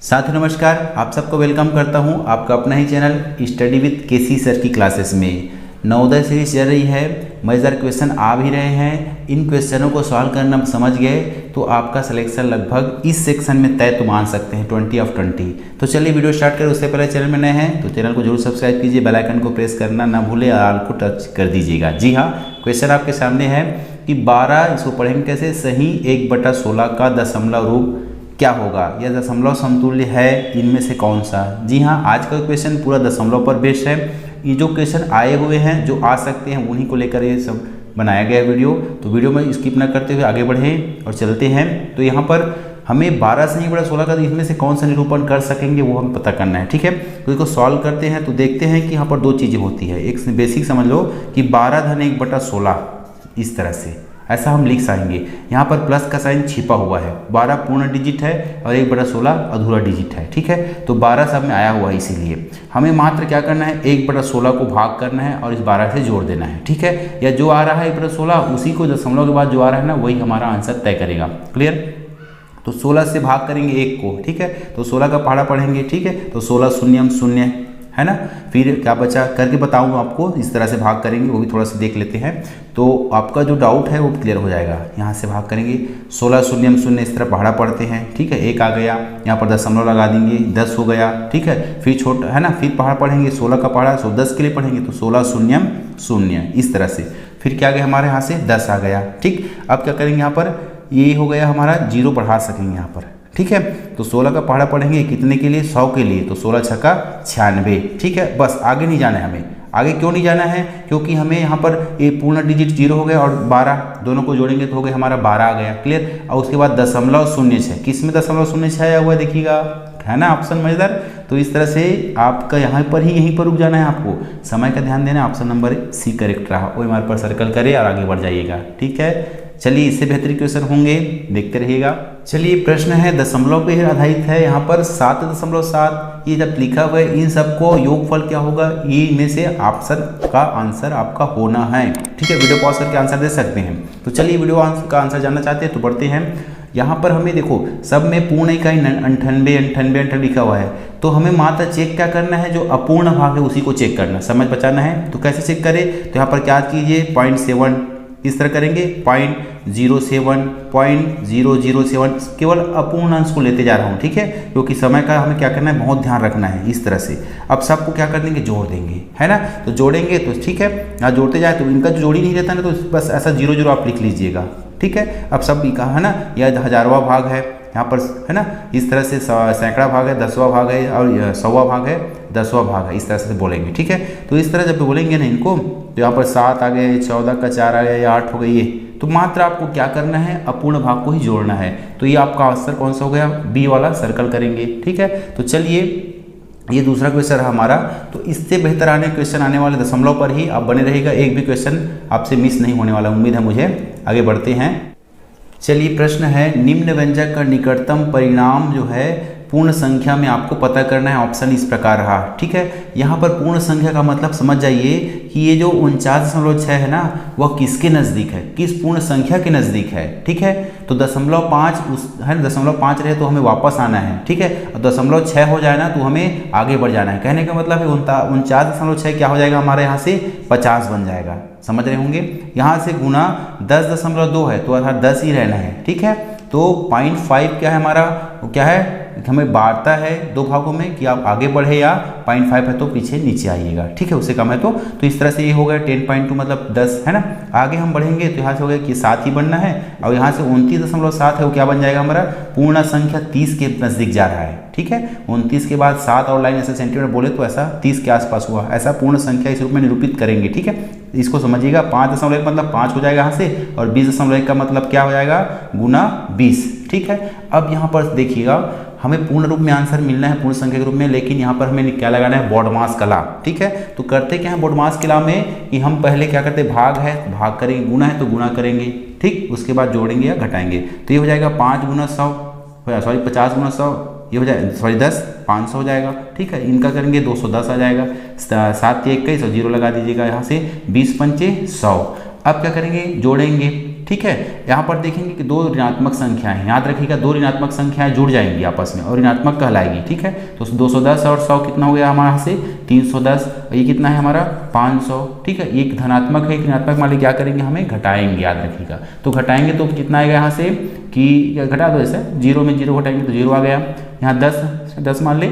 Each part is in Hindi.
साथियों नमस्कार, आप सबको वेलकम करता हूं आपका अपना ही channel study with KC sir की क्लासेस में। नवोदय सीरीज चल रही है, मज़ेदार क्वेश्चन आ भी रहे हैं। इन क्वेश्चनों को सॉल्व करना समझ गए तो आपका सिलेक्शन लगभग इस सेक्शन में तय तो मान सकते हैं 20 ऑफ 20। तो चलिए वीडियो स्टार्ट करें। उससे पहले चैनल में नए हैं तो चैनल को जरूर सब्सक्राइब कीजिए, बेल आइकन को प्रेस करना ना भूले, आल को टच कर दीजिएगा। जी हाँ, क्वेश्चन आपके सामने है कि 12, इसको पढ़ेंगे कैसे, सही 1/16 का दशमलव रूप क्या होगा, यह दशमलव समतुल्य है इनमें से कौन सा। जी हाँ, आज का क्वेश्चन पूरा दशमलव पर बेस्ड है। ये जो क्वेश्चन आए हुए हैं, जो आ सकते हैं, उन्हीं को लेकर ये सब बनाया गया है वीडियो। तो वीडियो में स्किप न करते हुए आगे बढ़ें और चलते हैं। तो यहाँ पर हमें 12 से 1/16 का इसमें से कौन सा निरूपण कर सकेंगे वो हमें पता करना है। ठीक है, तो इसको सॉल्व करते हैं। तो देखते हैं कि यहाँ पर दो चीज़ें होती है। एक बेसिक समझ लो कि 12 धन 1/16 इस तरह से ऐसा हम लिख पाएंगे। यहाँ पर प्लस का साइन छिपा हुआ है। 12 पूर्ण डिजिट है और 1/16 अधूरा डिजिट है। ठीक है, तो 12 सब में आया हुआ है, इसीलिए हमें मात्र क्या करना है, 1/16 को भाग करना है और इस 12 से जोड़ देना है। ठीक है, या जो आ रहा है 1/16 उसी को दशमलव के बाद जो आ रहा है ना, वही हमारा आंसर तय करेगा। क्लियर। तो 16 से भाग करेंगे 1 को। ठीक है, तो 16 का पहाड़ा पढ़ेंगे। ठीक है, तो 16 शून्यम शून्य है ना। फिर क्या बचा करके बताऊंगा आपको, इस तरह से भाग करेंगे, वो भी थोड़ा सा देख लेते हैं तो आपका जो डाउट है वो क्लियर हो जाएगा। यहाँ से भाग करेंगे 16 शून्यम शून्य, इस तरह पहाड़ा पढ़ते हैं। ठीक है, 1 आ गया, यहाँ पर दशमलव लगा देंगे, 10 हो गया। ठीक है, फिर छोटा है ना, फिर पहाड़ा पढ़ेंगे 16 का पहाड़ा, 10 के लिए पढ़ेंगे तो 16 शून्यम शून्य इस तरह से। फिर क्या गया हमारे यहाँ से 10 आ गया। ठीक, अब क्या करेंगे, यहाँ पर ये हो गया हमारा, 0 बढ़ा सकेंगे यहाँ पर। ठीक है, तो 16 का पहाड़ा पढ़ेंगे कितने के लिए, 100 के लिए, तो 16 छक्का 96। ठीक है, बस आगे नहीं जाना है हमें। आगे क्यों नहीं जाना है, क्योंकि हमें यहाँ पर ये पूर्ण डिजिट 0 हो गया और 12 दोनों को जोड़ेंगे तो हो गया हमारा 12 आ गया। क्लियर। और उसके बाद 0.06, किस में 0.06 आया हुआ है देखिएगा, है ना ऑप्शन मजेदार। तो इस तरह से आपका यहाँ पर ही यहीं पर रुक जाना है, आपको समय का ध्यान देना है। ऑप्शन नंबर सी करेक्ट रहा, वो हमारे पर सर्कल करे और आगे बढ़ जाइएगा। ठीक है, चलिए इससे बेहतरीन क्वेश्चन होंगे, देखते रहिएगा। चलिए प्रश्न है, दशमलव पे आधारित है। यहाँ पर 7.7 ये जब लिखा हुआ है, इन सबको योगफल क्या होगा, ये इनमें से ऑप्शन का आंसर आपका होना है। ठीक है, वीडियो पॉज करके आंसर दे सकते हैं। तो चलिए वीडियो का आंसर जानना चाहते हैं तो बढ़ते हैं। यहाँ पर हमें देखो सब में पूर्ण इकाई 98 लिखा हुआ है, तो हमें मात्र चेक क्या करना है, जो अपूर्ण भाग है उसी को चेक करना, समझ बचाना है। तो कैसे चेक करें, तो यहाँ पर क्या कीजिए, 0.7 इस तरह करेंगे, 0.07, 0.007, केवल अपूर्ण अंश को लेते जा रहा हूँ। ठीक है, क्योंकि समय का हमें क्या करना है, बहुत ध्यान रखना है। इस तरह से अब सबको क्या कर देंगे, जोड़ देंगे, है ना। तो जोड़ेंगे तो ठीक है, यहाँ जोड़ते जाए तो इनका जो जोड़ी नहीं रहता ना, तो बस ऐसा 0 आप लिख लीजिएगा। ठीक है, अब सब का है ना, यह 1000वां भाग है यहाँ पर, है ना। इस तरह से सैकड़ा भाग है, 10वां भाग है, और 100वां भाग है, 10वां भाग है, इस तरह से बोलेंगे। ठीक है, तो इस तरह जब बोलेंगे ना इनको, तो यहाँ पर 7 आ गए, 14 का 4 आ गया, या 8 हो गई ये, तो मात्र आपको क्या करना है, अपूर्ण भाग को ही जोड़ना है। तो ये आपका आंसर कौन सा हो गया, बी वाला सर्कल करेंगे। ठीक है, तो चलिए ये दूसरा क्वेश्चन है हमारा। तो इससे बेहतर क्वेश्चन आने वाले दशमलव पर ही आप बने रहेगा, एक भी क्वेश्चन आपसे मिस नहीं होने वाला, उम्मीद है मुझे। आगे बढ़ते हैं। चलिए प्रश्न है, निम्न व्यंजक का निकटतम परिणाम जो है पूर्ण संख्या में आपको पता करना है। ऑप्शन इस प्रकार रहा। ठीक है, यहाँ पर पूर्ण संख्या का मतलब समझ जाइए कि ये जो 49.6 है ना, वह किसके नज़दीक है, किस पूर्ण संख्या के नज़दीक है। ठीक है, तो 0.5 उस है, 0.5 रहे तो हमें वापस आना है। ठीक है, और 0.6 हो जाए ना तो हमें आगे बढ़ जाना है। कहने का मतलब है 49.6 क्या हो जाएगा हमारे यहाँ से 50 बन जाएगा, समझ रहे होंगे। यहाँ से गुना 10.2 है तो अर्थात 10 ही रहना है। ठीक है, तो 0.5 क्या है हमारा, वो क्या है, हमें बांटता है 2 भागों में कि आप आगे बढ़े, या 0.5 है तो पीछे नीचे आइएगा। ठीक है, उससे कम है तो इस तरह से ये हो गया 10.2 मतलब 10, है ना। आगे हम बढ़ेंगे तो यहाँ से हो गया कि 7 ही बनना है, और यहाँ से 29.7 है वो क्या बन जाएगा हमारा, पूर्ण संख्या 30 के नज़दीक जा रहा है। ठीक है, 29 के बाद 7 और लाइन ऐसे सेंटीमीटर बोले तो ऐसा 30 के आसपास हुआ, ऐसा पूर्ण संख्या इस रूप में निरूपित करेंगे। ठीक है, इसको समझिएगा। 5.1 मतलब 5 हो जाएगा यहाँ से, और 20.1 का मतलब क्या हो जाएगा, गुना 20। ठीक है, अब यहाँ पर देखिएगा, हमें पूर्ण रूप में आंसर मिलना है, पूर्ण संख्या के रूप में, लेकिन यहाँ पर हमें क्या लगाना है, बॉडमास कला। ठीक है, तो करते क्या है बॉडमास कला में कि हम पहले क्या करते हैं, भाग है तो भाग करेंगे, गुना है तो गुना करेंगे। ठीक, उसके बाद जोड़ेंगे या घटाएंगे, तो ये हो जाएगा 5 गुना 100, 50 गुना 100, ये हो जाए 10, 500 हो जाएगा। ठीक है, इनका करेंगे 210 आ जाएगा, 7 × 21 और 0 लगा दीजिएगा यहाँ से, 20 × 5 = 100। अब क्या करेंगे, जोड़ेंगे ठीक है। यहाँ पर देखेंगे कि दो ऋणात्मक संख्याएं हैं, याद रखिएगा दो ऋणात्मक संख्याएं जुड़ जाएंगी आपस में और ऋणात्मक कहलाएगी, ठीक है। तो 210 और 100 कितना हो गया हमारे से 310, ये कितना है हमारा 500, ठीक है। एक धनात्मक है, एक ऋणात्मक मान ली क्या करेंगे हमें घटाएंगे, याद रखिएगा। तो घटाएंगे तो कितना आएगा यहाँ से कि घटा दो ऐसे, जीरो में जीरो घटाएंगे तो जीरो आ गया। यहाँ 10 मान ले,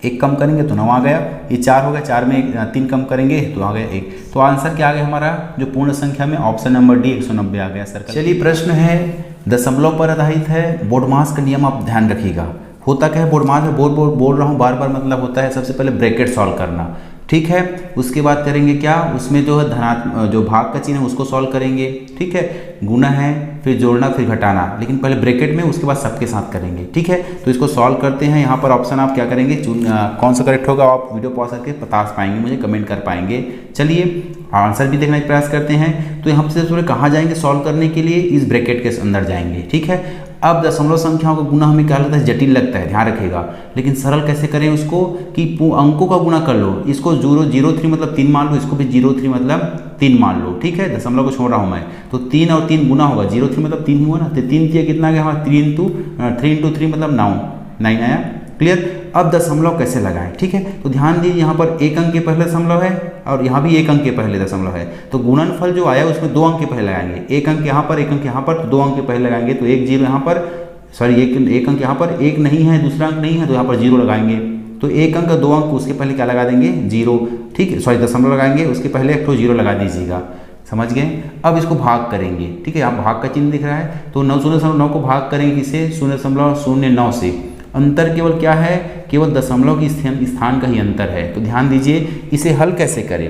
एक कम करेंगे तो 9 आ गया। ये 4 हो गया, 4 में 3 कम करेंगे तो आ गया 1। तो आंसर क्या आ गया हमारा जो पूर्ण संख्या में, ऑप्शन नंबर डी 190 आ गया सर्कल। चलिए प्रश्न है दशमलव पर आधारित है, बोडमास का नियम आप ध्यान रखिएगा। होता क्या है बोडमास में, बोल रहा हूँ बार बार, मतलब होता है सबसे पहले ब्रैकेट सॉल्व करना, ठीक है। उसके बाद करेंगे क्या, उसमें जो है धनात्मक जो भाग का चिन्ह है उसको सॉल्व करेंगे, ठीक है। गुना है, फिर जोड़ना, फिर घटाना, लेकिन पहले ब्रैकेट में, उसके बाद सबके साथ करेंगे, ठीक है। तो इसको सॉल्व करते हैं। यहाँ पर ऑप्शन आप क्या करेंगे, कौन सा करेक्ट होगा आप वीडियो पॉज करके बता पाएंगे, मुझे कमेंट कर पाएंगे। चलिए आंसर भी देखने का प्रयास करते हैं। तो यहाँ से कहाँ जाएंगे सॉल्व करने के लिए, इस ब्रैकेट के अंदर जाएंगे, ठीक है। अब दशमलव संख्याओं का गुना हमें क्या लगता है, जटिल लगता है, ध्यान रखिएगा। लेकिन सरल कैसे करें उसको कि अंकों का गुना कर लो। इसको 003 मतलब 3 मान लो, इसको भी 03 मतलब 3 मान लो, ठीक है। दशमलव को छोड़ रहा हूँ मैं, तो 3 और 3 गुना होगा, 03 मतलब 3 हुआ ना, तो 3 कितना गया हमारा 3 इंटू 3 मतलब 9 आया, क्लियर। अब दशमलव कैसे लगाएं, ठीक है। तो ध्यान दीजिए यहाँ पर एक अंक के पहले दशमलव है और यहाँ भी एक अंक के पहले दशमलव है। तो गुणनफल जो आया उसमें 2 अंक के पहले लगाएंगे, एक अंक यहाँ पर, एक अंक यहाँ पर, तो 2 अंक के पहले लगाएंगे। तो एक जीरो यहाँ पर, सॉरी एक अंक यहाँ पर, एक नहीं है दूसरा अंक नहीं है तो यहाँ पर जीरो लगाएंगे। तो एक अंक 2 अंक उसके पहले क्या लगा देंगे, जीरो, ठीक है। सॉरी दशमलव लगाएंगे, उसके पहले एक तो जीरो लगा दीजिएगा, समझ गए। अब इसको भाग करेंगे, ठीक है। यहाँ भाग का चिन्ह दिख रहा है, तो 0.9 को भाग करेंगे किसे, 0.09 से। अंतर केवल क्या है, केवल दशमलव की स्थान का ही अंतर है। तो ध्यान दीजिए इसे हल कैसे करें,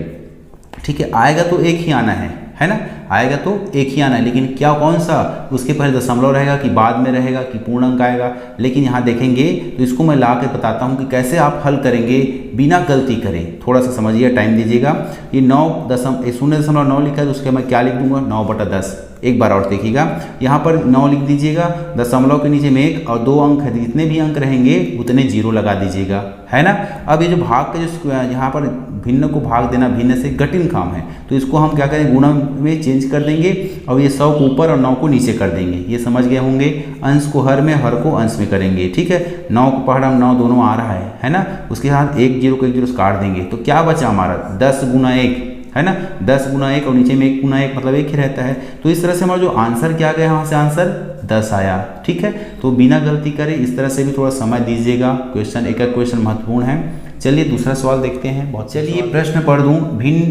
ठीक है। आएगा तो एक ही आना है ना, आएगा तो एक ही आना है, लेकिन क्या कौन सा, उसके पहले दशमलव रहेगा कि बाद में रहेगा कि पूर्ण अंक आएगा। लेकिन यहाँ देखेंगे तो इसको मैं ला के बताता हूँ कि कैसे आप हल करेंगे बिना गलती करें। थोड़ा सा समझिए, टाइम दीजिएगा। ये 0.9 लिखा है तो उसके मैं क्या लिख दूंगा, 9/10। एक बार और देखिएगा, यहाँ पर 9 लिख दीजिएगा, दशमलव के नीचे में 1 और 2 अंक है, जितने भी अंक रहेंगे उतने जीरो लगा दीजिएगा, है ना। अब ये जो भाग का जो यहाँ पर भिन्न को भाग देना, भिन्न से कठिन काम है, तो इसको हम क्या करें, गुणा में चेंज कर देंगे और ये 100 को ऊपर और 9 को नीचे कर देंगे। ये समझ गए होंगे। अंश को हर में, हर को अंश में करेंगे, ठीक है। 9 को पहाड़ 9 दोनों आ रहा है ना। उसके साथ एक जीरो को एक जीरो काट देंगे, तो क्या बचा हमारा 10 गुना 1, है ना। 10 गुना 1 और नीचे में 1 गुना 1 मतलब 1 ही रहता है। तो इस तरह से हमारा जो आंसर क्या गया, यहाँ से आंसर 10 आया, ठीक है। तो बिना गलती करे इस तरह से भी थोड़ा समय दीजिएगा, क्वेश्चन एक एक क्वेश्चन महत्वपूर्ण है। चलिए दूसरा सवाल देखते हैं। बहुत चलिए प्रश्न पढ़ दूं,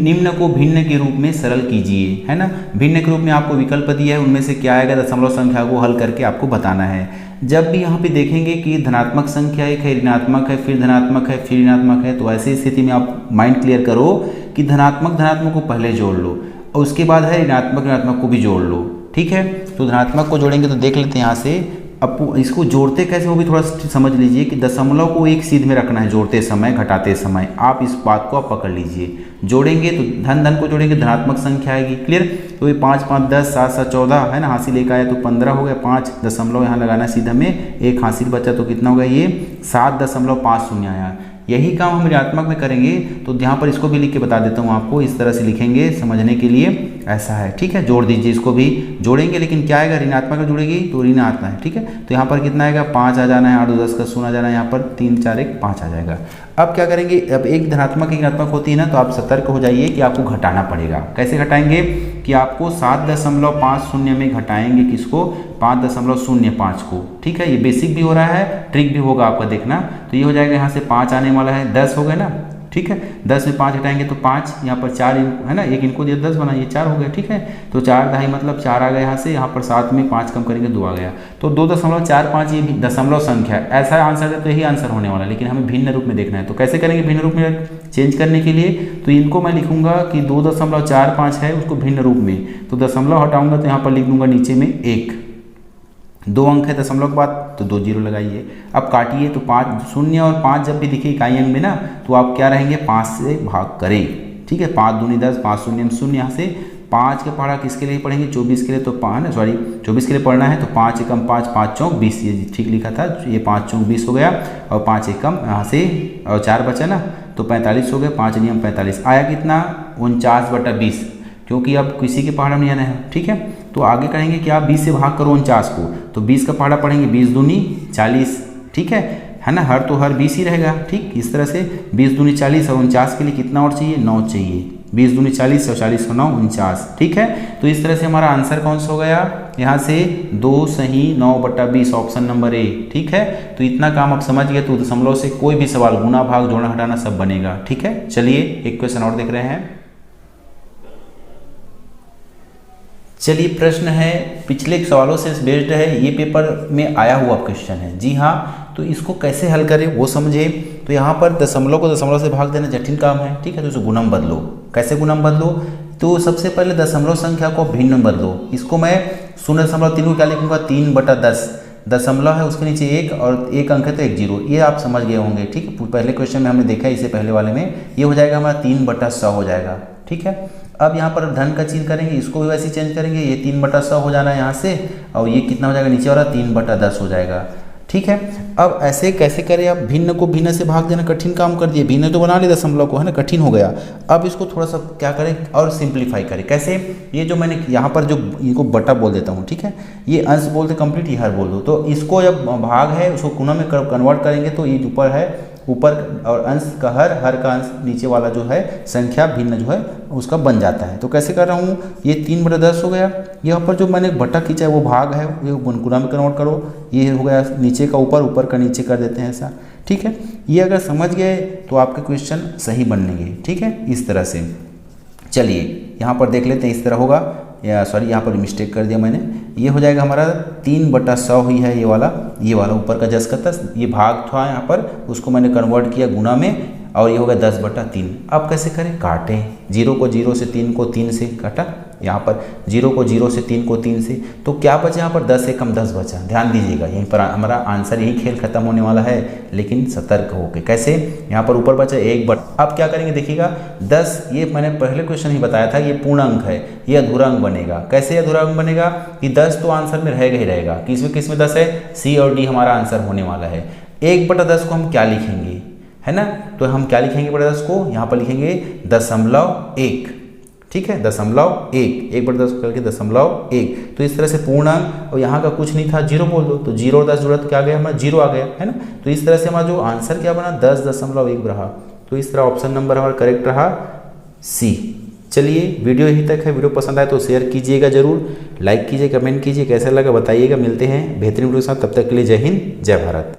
निम्न को भिन्न के रूप में सरल कीजिए, है ना। भिन्न के रूप में आपको विकल्प दिया है, उनमें से क्या आएगा, दशमलव संख्या को हल करके आपको बताना है। जब भी यहाँ पे देखेंगे कि धनात्मक संख्या एक है, ऋणात्मक है, फिर धनात्मक है, फिर ऋणात्मक है, तो ऐसी स्थिति में आप माइंड क्लियर करो कि धनात्मक को पहले जोड़ लो और उसके बाद है ऋणात्मक को भी जोड़ लो, ठीक है। तो धनात्मक को जोड़ेंगे तो देख लेते हैं यहाँ से। अब इसको जोड़ते कैसे वो भी थोड़ा समझ लीजिए कि दशमलव को एक सीध में रखना है, जोड़ते समय घटाते समय। आप इस बात को आप पकड़ लीजिए। जोड़ेंगे तो धन को जोड़ेंगे, धनात्मक संख्या आएगी, क्लियर। तो ये 5 5 10 7 7 14 है ना, हासिल एक आया तो 15 हो गया। 5 दशमलव यहाँ लगाना सीधा में, एक हासिल बचा तो कितना होगा, ये 7.50 आया। यही काम हम ऋणात्मक में करेंगे, तो यहाँ पर इसको भी लिख के बता देता हूँ आपको, इस तरह से लिखेंगे समझने के लिए, ऐसा है, ठीक है। जोड़ दीजिए, इसको भी जोड़ेंगे, लेकिन क्या आएगा, ऋणात्मक में जुड़ेगी तो ऋण आता है, ठीक है। तो यहाँ पर कितना आएगा, 5 आ जाना है, 8 2 10 का 0 आ जाना है, यहाँ पर 3 4 1 5 आ जाएगा। अब क्या करेंगे, अब एक धनात्मक एक ऋणात्मक होती है ना, तो आप सतर्क हो जाइए कि आपको घटाना पड़ेगा। कैसे घटाएंगे कि आपको 7.50 में घटाएंगे किसको, 5.05 को, ठीक है। ये बेसिक भी हो रहा है, ट्रिक भी होगा आपका देखना। तो ये हो जाएगा, यहाँ से 5 आने वाला है, 10 हो गए ना, ठीक है। 10 में 5 हटाएंगे तो 5, यहाँ पर 4 है ना, एक इनको दिया 10 बनाइए, 4 हो गया, ठीक है। तो 4 ढाई मतलब 4 आ गया यहाँ से, यहाँ पर 7 में 5 कम करेंगे 2 आ गया। तो 2.45 ये दशमलव संख्या, ऐसा आंसर है तो यही आंसर होने वाला है, लेकिन हमें भिन्न रूप में देखना है। तो कैसे करेंगे भिन्न रूप में चेंज करने के लिए, तो इनको मैं लिखूंगा कि 2.45 है, उसको भिन्न रूप में, तो दशमलव हटाऊंगा तो यहाँ पर लिख दूंगा नीचे में 1, 2 अंक है दशमलव के बाद तो 2 जीरो लगाइए। अब काटिए तो 5 0 और 5 जब भी दिखे इकाई अंक में ना, तो आप क्या रहेंगे, 5 से भाग करें, ठीक है। 5 दूनी 10, 5 शून्य 0, यहाँ से 5 का पढ़ा किसके लिए पढ़ेंगे, 24 के लिए, तो 24 के लिए पढ़ना है, तो 5 एकम 5 5 चौक 20, ये ठीक लिखा था, ये 5 चौक 20 हो गया, और 5 एकम यहाँ से और 4 बचा ना, तो 45 हो गया, 5 नियम 45 आया कितना, 49/20, क्योंकि अब किसी के पहाड़ में नहीं आना है, ठीक है। तो आगे करेंगे क्या, 20 से भाग करो 49 को, तो 20 का पहाड़ा पढ़ेंगे 20 दूनी 40, ठीक है ना, हर तो हर 20 ही रहेगा। ठीक, इस तरह से 20 दूनी 40 और 49 के लिए कितना और चाहिए, 9 चाहिए। 20 दूनी 40 और 40 को 9 49, ठीक है। तो इस तरह से हमारा आंसर कौन सा हो गया, यहाँ से 2 सही 9/20 ऑप्शन नंबर ए, ठीक है। तो इतना काम आप समझ गए, तो दशमलव से कोई भी सवाल, गुना भाग जोड़ना घटाना सब बनेगा, ठीक है। चलिए एक क्वेश्चन और देख रहे हैं। चलिए प्रश्न है, पिछले सवालों से बेस्ड है, ये पेपर में आया हुआ क्वेश्चन है, जी हाँ। तो इसको कैसे हल करें वो समझे। तो यहाँ पर दशमलव को दशमलव से भाग देना जटिल काम है, ठीक है। तो इसे गुणम बदलो, कैसे गुणम बदलो, तो सबसे पहले दशमलव संख्या को भिन्न बदलो। इसको मैं 0.3 को क्या लिखूंगा, 3/10, दशमलव है उसके नीचे 1 और 1 अंक है तो 1 0, ये आप समझ गए होंगे, ठीक है। पहले क्वेश्चन में हमने देखा, इससे पहले वाले में ये हो जाएगा हमारा 3/100 हो जाएगा, ठीक है। अब यहाँ पर धन का चिन्ह करेंगे, इसको भी वैसे ही चेंज करेंगे, ये 3/100 हो जाना है यहाँ से, और ये कितना हो जाएगा नीचे वाला 3/10 हो जाएगा, ठीक है। अब ऐसे कैसे करें, आप भिन्न को भिन्न से भाग देना कठिन काम कर दिए, भिन्न तो बना लिया दशमलव को, है ना, कठिन हो गया। अब इसको थोड़ा सा क्या करें और सिंप्लीफाई करें, कैसे, ये जो मैंने यहाँ पर जो इनको बटा बोल देता हूँ, ठीक है, ये अंश बोलते कंप्लीट, ये हर बोल दो। तो इसको जब भाग है उसको गुणा में कन्वर्ट करेंगे, तो ये ऊपर है, ऊपर और अंश का हर का अंश नीचे वाला जो है संख्या भिन्न जो है उसका बन जाता है। तो कैसे कर रहा हूँ, ये 3/10 हो गया, यहाँ पर जो मैंने बटा खींचा है वो भाग है, ये गुणा में कन्वर्ट करो, ये हो गया नीचे का ऊपर, ऊपर का नीचे कर देते हैं ऐसा, ठीक है। ये अगर समझ गए तो आपके क्वेश्चन सही बनेंगे, ठीक है, इस तरह से। चलिए यहाँ पर देख लेते हैं, इस तरह होगा, या सॉरी यहाँ पर मिस्टेक कर दिया मैंने, ये हो जाएगा हमारा 3/100 ही है, ये वाला ऊपर का जस का तस, ये भाग था यहाँ पर, उसको मैंने कन्वर्ट किया गुना में, और ये हो गया 10/3। अब कैसे करें, काटें, 0 को 0 से, 3 को 3 से काटा, यहाँ पर 0 को 0 से, 3 को 3 से, तो क्या बचा यहाँ पर 10 से कम 10 बचा। ध्यान दीजिएगा, यहीं पर हमारा आंसर, यही खेल खत्म होने वाला है, लेकिन सतर्क होके। कैसे, यहाँ पर ऊपर बचा 1/, अब क्या करेंगे देखिएगा, 10, ये मैंने पहले क्वेश्चन ही बताया था, ये पूर्ण अंक है, ये अधूरा अंक बनेगा। कैसे अधूरा अंक बनेगा कि 10 तो आंसर में रहेगा ही रहेगा, किस में 10 है, सी और डी हमारा आंसर होने वाला है। 1/10 को हम क्या लिखेंगे, है ना, तो हम क्या लिखेंगे 1/10 को, यहाँ पर लिखेंगे 0.1, ठीक है, 0.1, 1/10 को करके 0.1। तो इस तरह से पूर्णांक, और यहाँ का कुछ नहीं था, 0 बोल दो, तो 0 और 10 जुड़ा तो क्या आ गया हमारा 0 आ गया, है ना। तो इस तरह से हमारा जो आंसर क्या बना 10.1 रहा। तो इस तरह ऑप्शन नंबर हमारा करेक्ट रहा सी। चलिए वीडियो यहीं तक है, वीडियो पसंद आए तो शेयर कीजिएगा जरूर, लाइक कीजिए, कमेंट कीजिए, कैसा लगा बताइएगा। मिलते हैं बेहतरीन वीडियो के साथ, तब तक के लिए जय हिंद जय भारत।